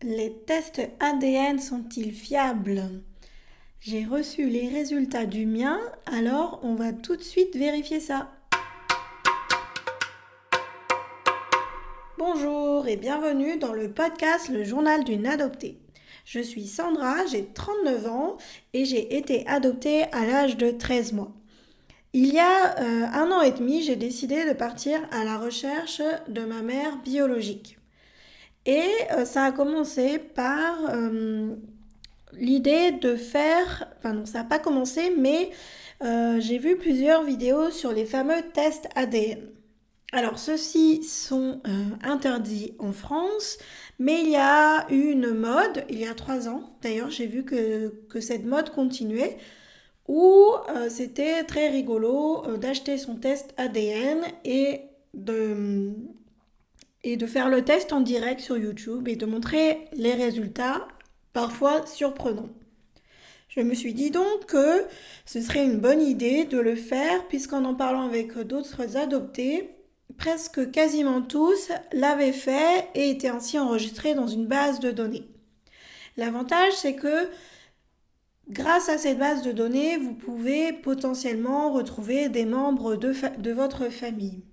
Les tests ADN sont-ils fiables? J'ai reçu les résultats du mien, alors on va tout de suite vérifier ça. Bonjour et bienvenue dans le podcast Le Journal d'une adoptée. Je suis Sandra, j'ai 39 ans et j'ai été adoptée à l'âge de 13 mois. Il y a 1 an et demi, j'ai décidé de partir à la recherche de ma mère biologique. Et ça a commencé par l'idée de faire, enfin non, ça n'a pas commencé, mais j'ai vu plusieurs vidéos sur les fameux tests ADN. Alors, ceux-ci sont interdits en France, mais il y a eu une mode, il y a 3 ans, d'ailleurs j'ai vu que cette mode continuait, où c'était très rigolo d'acheter son test ADN et de faire le test en direct sur YouTube et de montrer les résultats, parfois surprenants. Je me suis dit donc que ce serait une bonne idée de le faire puisqu'en en parlant avec d'autres adoptés, presque quasiment tous l'avaient fait et étaient ainsi enregistrés dans une base de données. L'avantage, c'est que grâce à cette base de données, vous pouvez potentiellement retrouver des membres de votre famille.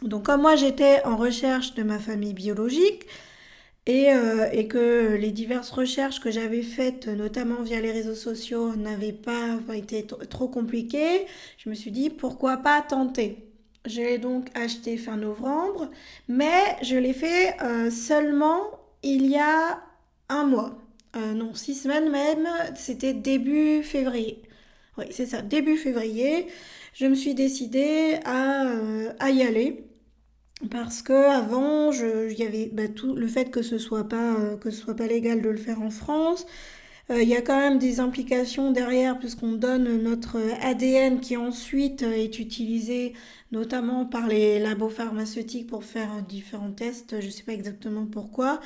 Donc comme moi j'étais en recherche de ma famille biologique, et que les diverses recherches que j'avais faites, notamment via les réseaux sociaux, n'avaient pas été trop compliquées, je me suis dit pourquoi pas tenter. Je l'ai donc acheté fin novembre, mais je l'ai fait seulement il y a un mois. Non, 6 semaines même, c'était début février. Oui, c'est ça, début février, je me suis décidée à y aller. Parce que avant, il y avait tout le fait que ce soit pas légal de le faire en France. Il y a quand même des implications derrière puisqu'on donne notre ADN qui ensuite est utilisé notamment par les labos pharmaceutiques pour faire différents tests. Je ne sais pas exactement pourquoi.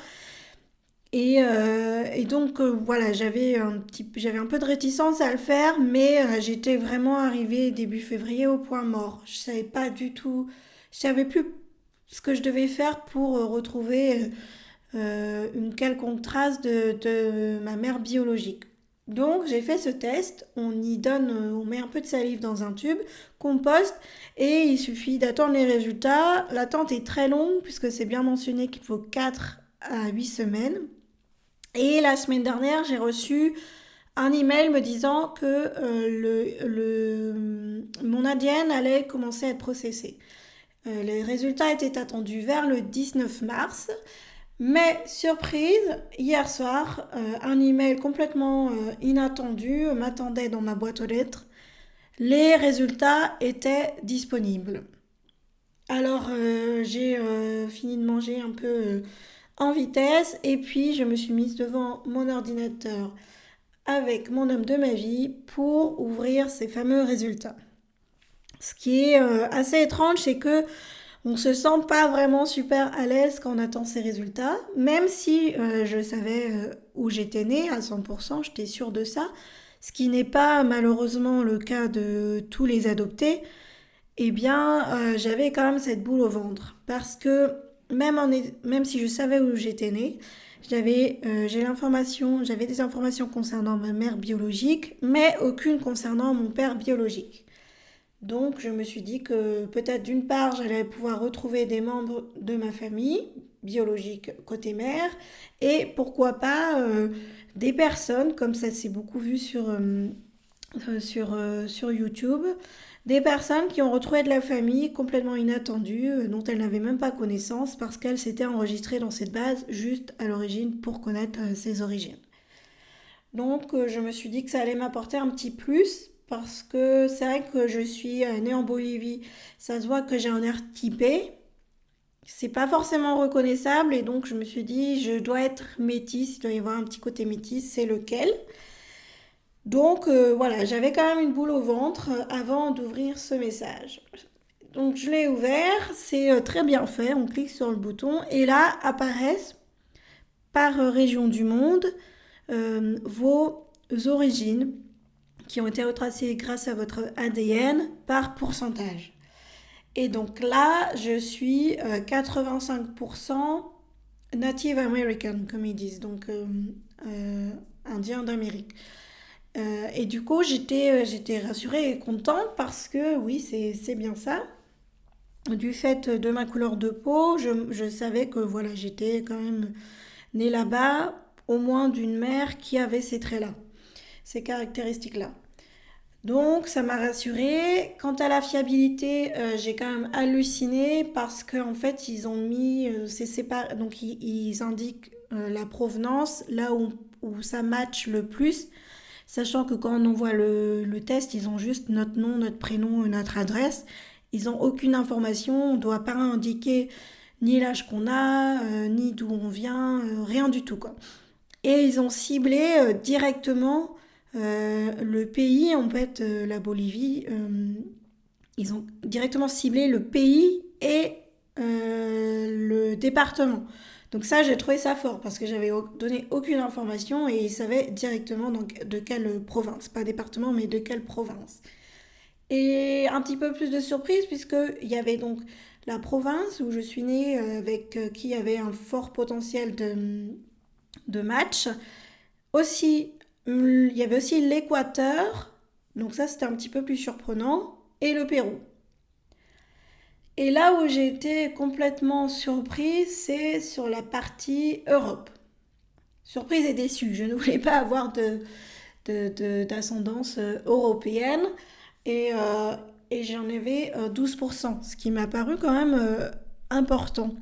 Et donc voilà, j'avais un peu de réticence à le faire, mais j'étais vraiment arrivée début février au point mort. Je savais pas du tout, je savais plus ce que je devais faire pour retrouver une quelconque trace de ma mère biologique. Donc j'ai fait ce test, on met un peu de salive dans un tube, qu'on poste et il suffit d'attendre les résultats. L'attente est très longue puisque c'est bien mentionné qu'il faut 4 à 8 semaines. Et la semaine dernière, j'ai reçu un email me disant que mon ADN allait commencer à être processé. Les résultats étaient attendus vers le 19 mars. Mais surprise, hier soir, un email complètement inattendu m'attendait dans ma boîte aux lettres. Les résultats étaient disponibles. Alors j'ai fini de manger un peu en vitesse et puis je me suis mise devant mon ordinateur avec mon homme de ma vie pour ouvrir ces fameux résultats. Ce qui est assez étrange, c'est que on se sent pas vraiment super à l'aise quand on attend ces résultats, même si je savais où j'étais née à 100%, j'étais sûre de ça, ce qui n'est pas malheureusement le cas de tous les adoptés. Eh bien, j'avais quand même cette boule au ventre parce que même si je savais où j'étais née, j'avais des informations concernant ma mère biologique, mais aucune concernant mon père biologique. Donc, je me suis dit que peut-être d'une part, j'allais pouvoir retrouver des membres de ma famille biologique côté mère, et pourquoi pas des personnes, comme ça s'est beaucoup vu sur YouTube, des personnes qui ont retrouvé de la famille complètement inattendue, dont elles n'avaient même pas connaissance parce qu'elles s'étaient enregistrées dans cette base juste à l'origine pour connaître ses origines. Donc je me suis dit que ça allait m'apporter un petit plus parce que c'est vrai que je suis née en Bolivie, ça se voit que j'ai un air typé, c'est pas forcément reconnaissable et donc je me suis dit je dois être métisse, il doit y avoir un petit côté métisse, c'est lequel? Donc voilà, j'avais quand même une boule au ventre avant d'ouvrir ce message. Donc je l'ai ouvert, c'est très bien fait, on clique sur le bouton et là apparaissent par région du monde vos origines qui ont été retracées grâce à votre ADN par pourcentage. Et donc là, je suis 85% Native American, comme ils disent, donc indien d'Amérique. Et du coup, j'étais rassurée et contente parce que oui, c'est bien ça. Du fait de ma couleur de peau, je savais que voilà, j'étais quand même née là-bas, au moins d'une mère qui avait ces traits-là, ces caractéristiques-là. Donc ça m'a rassurée. Quant à la fiabilité, j'ai quand même halluciné parce qu'en fait ils ont mis, c'est séparé, donc ils indiquent la provenance là où ça match le plus, sachant que quand on envoie le test, ils ont juste notre nom, notre prénom et notre adresse. Ils n'ont aucune information, on ne doit pas indiquer ni l'âge qu'on a, ni d'où on vient, rien du tout quoi. Et ils ont ciblé directement le pays, en fait, la Bolivie. Ils ont directement ciblé le pays et le département. Donc ça, j'ai trouvé ça fort parce que j'avais donné aucune information et ils savaient directement donc, de quelle province, pas département, mais de quelle province. Et un petit peu plus de surprise puisqu'il y avait donc la province où je suis née avec qui avait un fort potentiel de match. Aussi, il y avait aussi l'Équateur, donc ça c'était un petit peu plus surprenant, et le Pérou. Et là où j'ai été complètement surprise, c'est sur la partie Europe. Surprise et déçue, je ne voulais pas avoir d'ascendance européenne et, euh, et j'en avais 12%, ce qui m'a paru quand même important.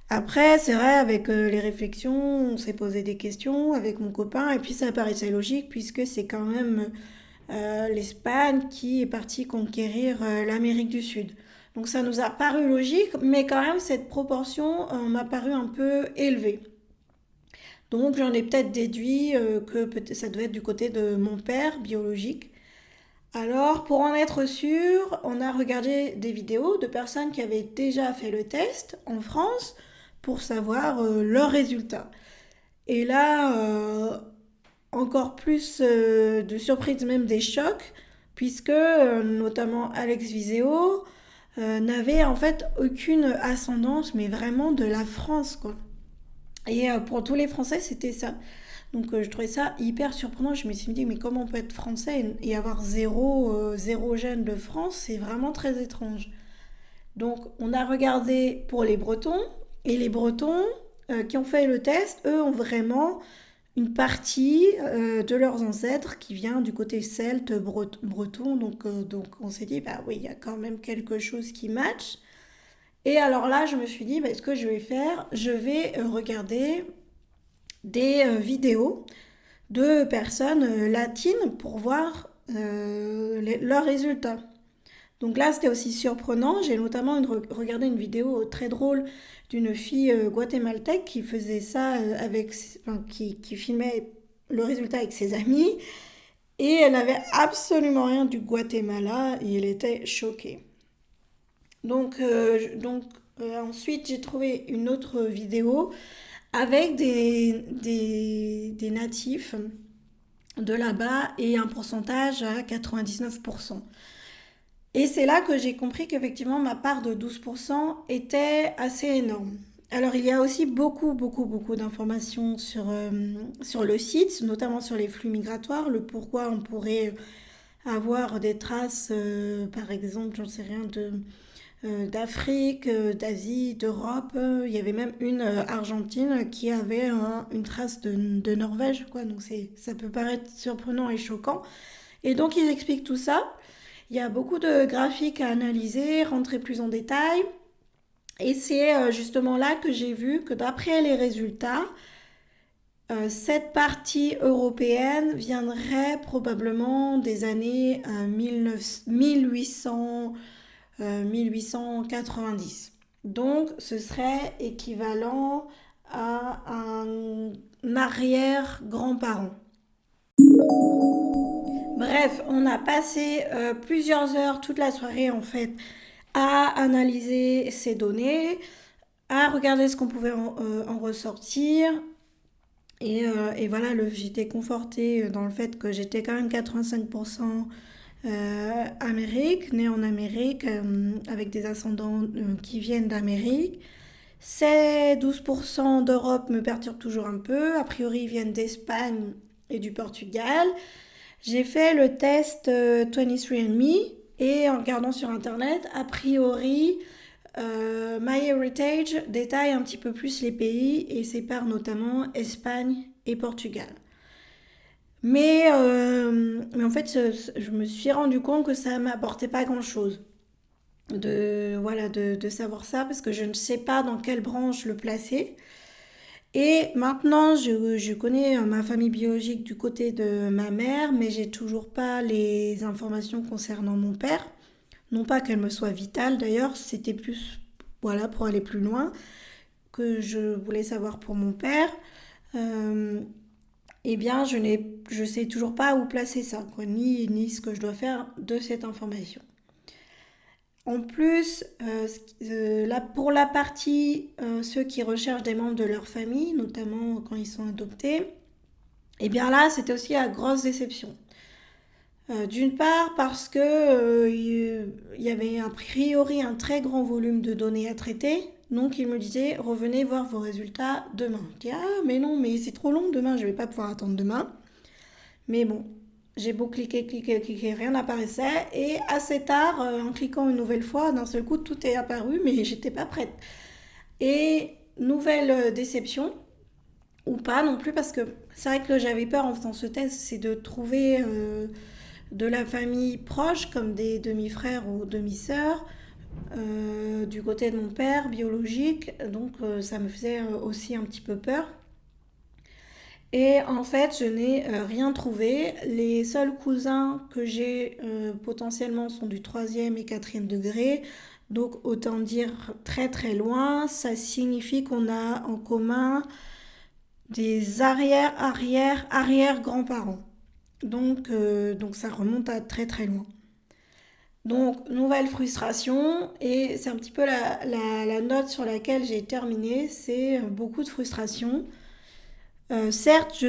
Après, c'est vrai, avec les réflexions, on s'est posé des questions avec mon copain, et puis ça paraissait logique, puisque c'est quand même l'Espagne qui est partie conquérir l'Amérique du Sud. Donc ça nous a paru logique, mais quand même, cette proportion m'a paru un peu élevée. Donc j'en ai peut-être déduit que ça devait être du côté de mon père biologique. Alors, pour en être sûr, on a regardé des vidéos de personnes qui avaient déjà fait le test en France pour savoir leurs résultats. Et là, encore plus de surprises, même des chocs, puisque notamment Alex Viseo n'avait en fait aucune ascendance, mais vraiment de la France, quoi. Et pour tous les Français, c'était ça. Donc je trouvais ça hyper surprenant. Je me suis dit, mais comment on peut être français et avoir zéro gène de France? C'est vraiment très étrange. Donc on a regardé pour les Bretons. Et les Bretons qui ont fait le test, eux ont vraiment une partie de leurs ancêtres qui vient du côté celte breton. Donc on s'est dit, bah oui, il y a quand même quelque chose qui match. Et alors là, je me suis dit, bah, ce que je vais faire, je vais regarder des vidéos de personnes latines pour voir leurs résultats. Donc là, c'était aussi surprenant. J'ai notamment regardé une vidéo très drôle d'une fille guatémaltèque qui faisait ça enfin, qui filmait le résultat avec ses amis. Et elle n'avait absolument rien du Guatemala et elle était choquée. Ensuite, j'ai trouvé une autre vidéo avec des natifs de là-bas et un pourcentage à 99%. Et c'est là que j'ai compris qu'effectivement ma part de 12% était assez énorme. Alors il y a aussi beaucoup d'informations sur le site, notamment sur les flux migratoires, le pourquoi on pourrait avoir des traces, par exemple, j'en sais rien, d'Afrique, d'Asie, d'Europe. Il y avait même une Argentine qui avait une trace de Norvège, quoi. Donc ça peut paraître surprenant et choquant. Et donc ils expliquent tout ça. Il y a beaucoup de graphiques à analyser, rentrer plus en détail. Et c'est justement là que j'ai vu que d'après les résultats, cette partie européenne viendrait probablement des années 1890. Donc ce serait équivalent à un arrière-grand-parent. Bref, on a passé plusieurs heures, toute la soirée en fait, à analyser ces données, à regarder ce qu'on pouvait en ressortir. Et voilà, j'étais confortée dans le fait que j'étais quand même 85% Amérique, née en Amérique, avec des ascendants qui viennent d'Amérique. Ces 12% d'Europe me perturbent toujours un peu. A priori, ils viennent d'Espagne et du Portugal. J'ai fait le test 23andMe et en regardant sur Internet, a priori, MyHeritage détaille un petit peu plus les pays et sépare notamment Espagne et Portugal. Mais en fait, je me suis rendu compte que ça m'apportait pas grand-chose voilà, de savoir ça parce que je ne sais pas dans quelle branche le placer. Et maintenant, je connais ma famille biologique du côté de ma mère, mais j'ai toujours pas les informations concernant mon père. Non pas qu'elles me soient vitales d'ailleurs, c'était plus voilà, pour aller plus loin que je voulais savoir pour mon père. Euh, eh bien, je sais toujours pas où placer ça, quoi, ni ce que je dois faire de cette information. En plus, pour la partie ceux qui recherchent des membres de leur famille, notamment quand ils sont adoptés, et bien là, c'était aussi la grosse déception. D'une part parce que il y avait a priori un très grand volume de données à traiter, donc il me disait revenez voir vos résultats demain. Je dis ah mais non mais c'est trop long demain, je vais pas pouvoir attendre demain. Mais bon, j'ai beau cliquer, rien n'apparaissait. Et assez tard, en cliquant une nouvelle fois, d'un seul coup, tout est apparu, mais j'étais pas prête. Et nouvelle déception, ou pas non plus, parce que c'est vrai que j'avais peur en faisant ce test, c'est de trouver de la famille proche, comme des demi-frères ou demi-sœurs, du côté de mon père biologique. Donc ça me faisait aussi un petit peu peur. Et en fait, je n'ai rien trouvé. Les seuls cousins que j'ai potentiellement sont du troisième et quatrième degré. Donc autant dire très très loin. Ça signifie qu'on a en commun des arrière grands-parents. Donc ça remonte à très très loin. Donc nouvelle frustration et c'est un petit peu la note sur laquelle j'ai terminé. C'est beaucoup de frustration. Certes,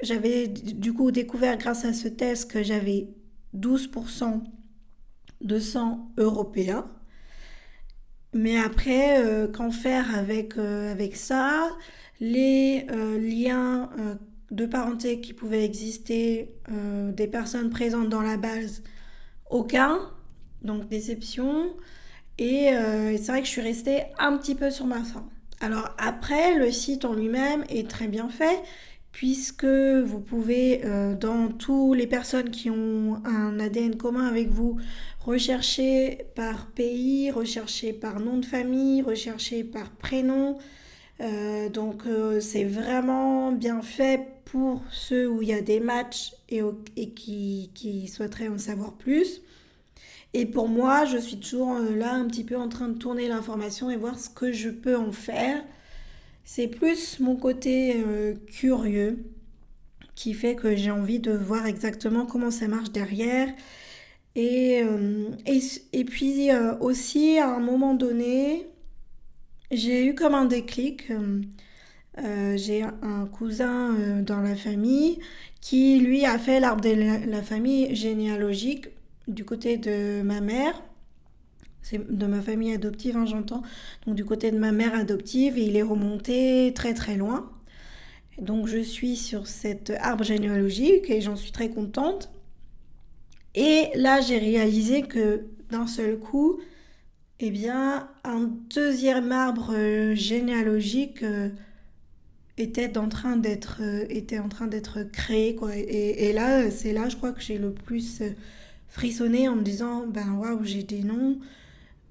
j'avais du coup découvert grâce à ce test que j'avais 12% de sang européen. Mais après, qu'en faire avec ça? Les liens de parenté qui pouvaient exister, des personnes présentes dans la base, aucun. Donc déception. Et c'est vrai que je suis restée un petit peu sur ma faim. Alors après, le site en lui-même est très bien fait puisque vous pouvez, dans toutes les personnes qui ont un ADN commun avec vous, rechercher par pays, rechercher par nom de famille, rechercher par prénom. Donc c'est vraiment bien fait pour ceux où il y a des matchs et qui souhaiteraient en savoir plus. Et pour moi, je suis toujours là un petit peu en train de tourner l'information et voir ce que je peux en faire. C'est plus mon côté curieux qui fait que j'ai envie de voir exactement comment ça marche derrière. Et puis aussi, à un moment donné, j'ai eu comme un déclic. J'ai un cousin dans la famille qui, lui, a fait l'arbre de la famille généalogique du côté de ma mère. C'est de ma famille adoptive, hein, j'entends. Donc du côté de ma mère adoptive, et il est remonté très très loin. Donc je suis sur cet arbre généalogique et j'en suis très contente. Et là, j'ai réalisé que d'un seul coup, eh bien, un deuxième arbre généalogique était en train d'être créé, quoi. Et là, c'est là, je crois que j'ai le plus frissonné en me disant, ben waouh, j'ai des noms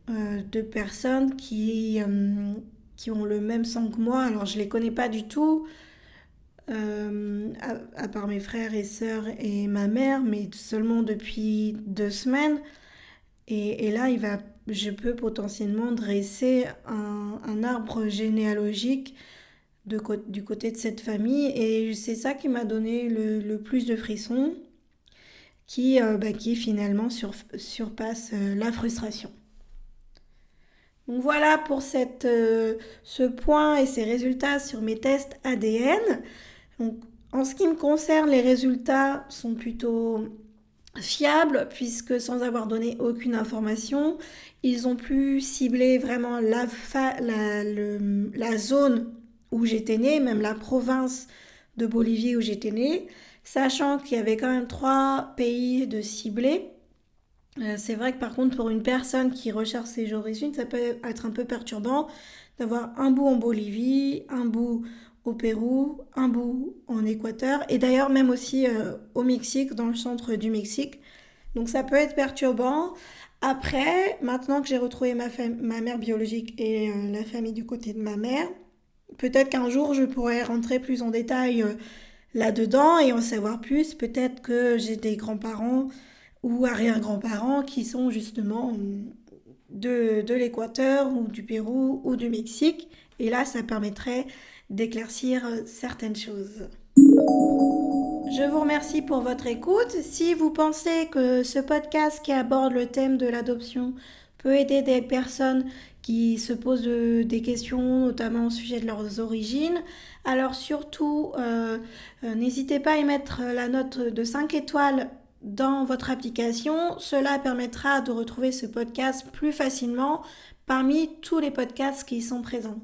de personnes qui ont le même sang que moi. Alors, je les connais pas du tout, à part mes frères et sœurs et ma mère, mais seulement depuis 2 semaines. Et là, je peux potentiellement dresser un arbre généalogique du côté de cette famille. Et c'est ça qui m'a donné le plus de frissons, qui finalement surpasse la frustration. Donc voilà pour ce point et ces résultats sur mes tests ADN. Donc, en ce qui me concerne, les résultats sont plutôt fiable puisque sans avoir donné aucune information, ils ont pu cibler vraiment la zone où j'étais née, même la province de Bolivie où j'étais née, sachant qu'il y avait quand même 3 pays de ciblés. C'est vrai que par contre pour une personne qui recherche ses origines, ça peut être un peu perturbant d'avoir un bout en Bolivie, un bout au Pérou, un bout en Équateur et d'ailleurs même aussi au Mexique, dans le centre du Mexique. Donc ça peut être perturbant. Après, maintenant que j'ai retrouvé ma mère biologique et la famille du côté de ma mère, peut-être qu'un jour je pourrais rentrer plus en détail là-dedans et en savoir plus. Peut-être que j'ai des grands-parents ou arrière-grands-parents qui sont justement de l'Équateur ou du Pérou ou du Mexique. Et là, ça permettrait d'éclaircir certaines choses. Je vous remercie pour votre écoute. Si vous pensez que ce podcast qui aborde le thème de l'adoption peut aider des personnes qui se posent des questions, notamment au sujet de leurs origines, alors surtout, n'hésitez pas à y mettre la note de 5 étoiles dans votre application. Cela permettra de retrouver ce podcast plus facilement parmi tous les podcasts qui y sont présents.